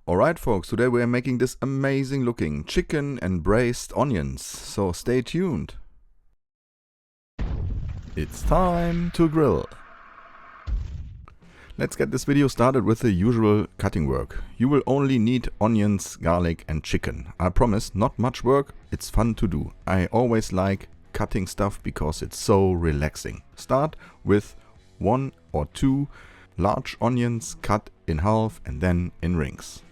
Alright folks, today we are making this amazing looking chicken and braised onions, so stay tuned. It's time to grill. Let's get this video started with the usual cutting work. You will only need onions, garlic and chicken. I promise, not much work, it's fun to do. I always like cutting stuff because it's so relaxing. Start with 1 or 2 large onions cut in half and then in rings.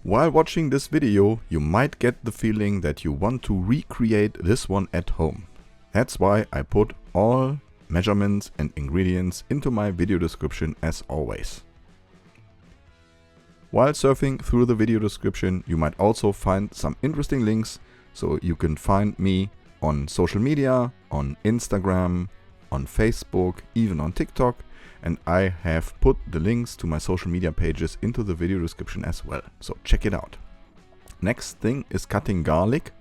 While watching this video, you might get the feeling that you want to recreate this one at home. That's why I put all measurements and ingredients into my video description as always. While surfing through the video description, you might also find some interesting links, so you can find me on social media, on Instagram, on Facebook, even on TikTok, and I have put the links to my social media pages into the video description as well, so check it out. Next thing is cutting garlic.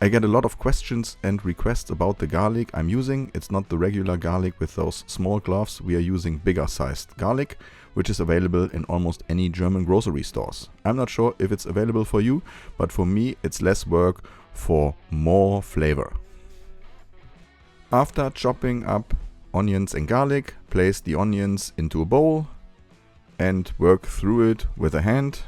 I get a lot of questions and requests about the garlic I'm using. It's not the regular garlic with those small cloves. We are using bigger sized garlic, which is available in almost any German grocery stores. I'm not sure if it's available for you, but for me it's less work for more flavor. After chopping up onions and garlic, place the onions into a bowl and work through it with a hand.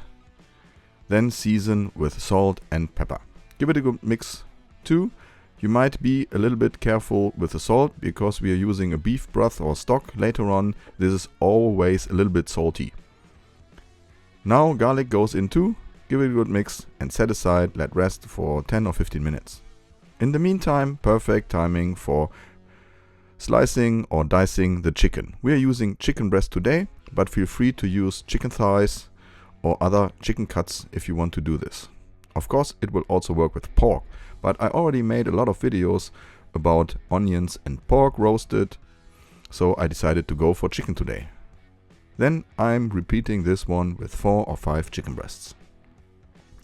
Then season with salt and pepper. Give it a good mix too. You might be a little bit careful with the salt because we are using a beef broth or stock later on. This is always a little bit salty. Now garlic goes in too. Give it a good mix and set aside, let rest for 10 or 15 minutes. In the meantime, perfect timing for slicing or dicing the chicken. We are using chicken breast today, but feel free to use chicken thighs or other chicken cuts if you want to do this. Of course, it will also work with pork, but I already made a lot of videos about onions and pork roasted, so I decided to go for chicken today. Then I'm repeating this one with 4 or 5 chicken breasts.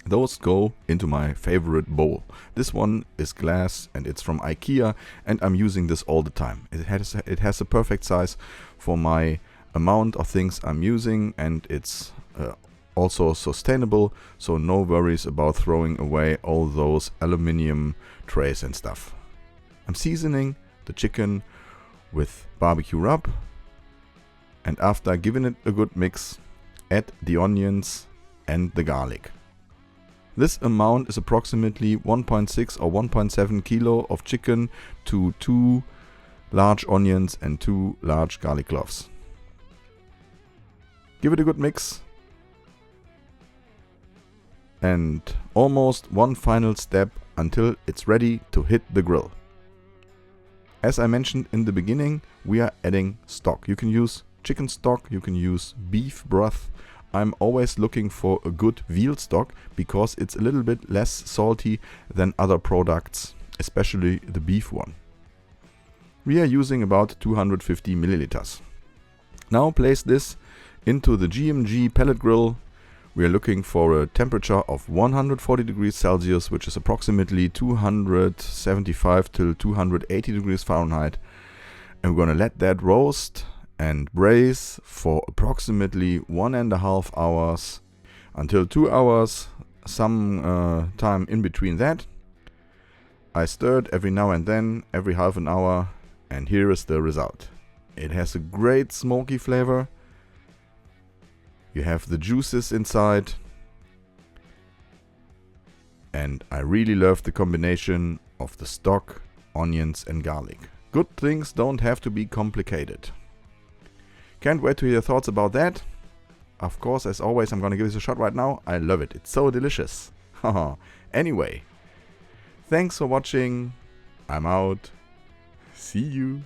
Those go into my favorite bowl. This one is glass and it's from IKEA and I'm using this all the time. It has a perfect size for my amount of things I'm using, and it's also sustainable, so no worries about throwing away all those aluminium trays and stuff. I'm seasoning the chicken with barbecue rub, and after giving it a good mix, add the onions and the garlic. This amount is approximately 1.6 or 1.7 kilo of chicken to 2 large onions and 2 large garlic cloves. Give it a good mix. And almost one final step until it's ready to hit the grill. As I mentioned in the beginning, we are adding stock. You can use chicken stock, you can use beef broth. I'm always looking for a good veal stock because it's a little bit less salty than other products, especially the beef one. We are using about 250 milliliters. Now place this into the GMG pellet grill. We are looking for a temperature of 140 degrees Celsius, which is approximately 275 till 280 degrees Fahrenheit. And we're going to let that roast and braise for approximately 1.5 hours until 2 hours, some time in between that. I stir it every now and then, every half an hour, and here is the result. It has a great smoky flavor. You have the juices inside, and I really love the combination of the stock, onions and garlic. Good things don't have to be complicated. Can't wait to hear your thoughts about that. Of course, as always, I'm gonna give this a shot right now. I love it, it's so delicious. Anyway, thanks for watching. I'm out. See you.